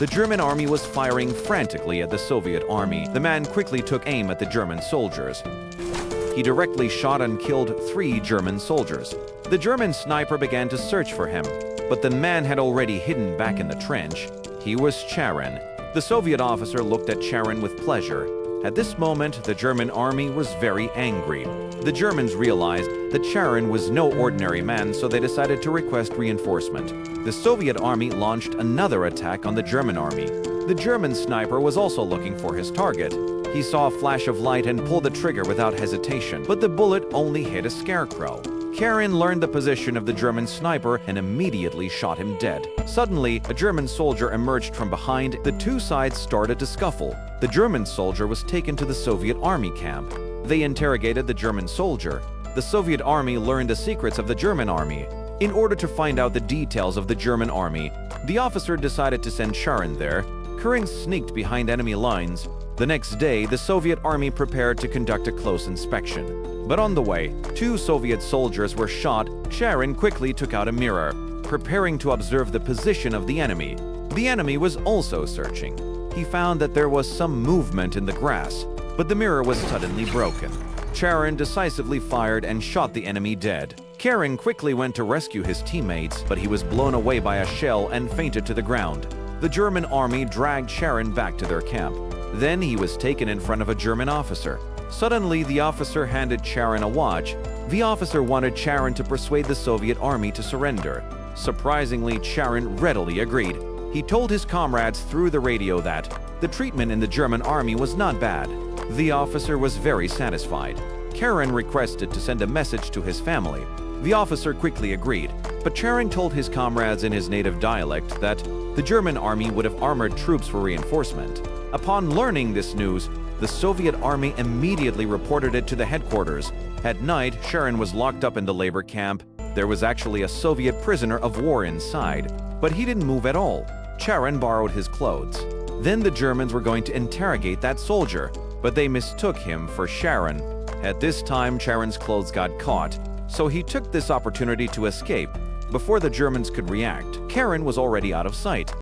The German army was firing frantically at the Soviet army. The man quickly took aim at the German soldiers. He directly shot and killed 3 German soldiers. The German sniper began to search for him, but the man had already hidden back in the trench. He was Charing. The Soviet officer looked at Charing with pleasure. At this moment, the German army was very angry. The Germans realized that Charing was no ordinary man, so they decided to request reinforcement. The Soviet army launched another attack on the German army. The German sniper was also looking for his target. He saw a flash of light and pulled the trigger without hesitation, but the bullet only hit a scarecrow. Charing learned the position of the German sniper and immediately shot him dead. Suddenly, a German soldier emerged from behind. The 2 sides started to scuffle. The German soldier was taken to the Soviet army camp. They interrogated the German soldier. The Soviet army learned the secrets of the German army. In order to find out the details of the German army, the officer decided to send Charing there. Charing sneaked behind enemy lines. The next day, the Soviet army prepared to conduct a close inspection. But on the way, 2 Soviet soldiers were shot. Charing quickly took out a mirror, preparing to observe the position of the enemy. The enemy was also searching. He found that there was some movement in the grass, but the mirror was suddenly broken. Charing decisively fired and shot the enemy dead. Charing quickly went to rescue his teammates, but he was blown away by a shell and fainted to the ground. The German army dragged Charing back to their camp. Then he was taken in front of a German officer. Suddenly, the officer handed Charing a watch. The officer wanted Charing to persuade the Soviet army to surrender. Surprisingly, Charing readily agreed. He told his comrades through the radio that the treatment in the German army was not bad. The officer was very satisfied. Charing requested to send a message to his family. The officer quickly agreed, but Charing told his comrades in his native dialect that the German army would have armored troops for reinforcement. Upon learning this news, the Soviet army immediately reported it to the headquarters. At night, Charing was locked up in the labor camp. There was actually a Soviet prisoner of war inside, but he didn't move at all. Charing borrowed his clothes. Then the Germans were going to interrogate that soldier, but they mistook him for Charing. At this time, Charing's clothes got caught, so he took this opportunity to escape. Before the Germans could react, Charing was already out of sight.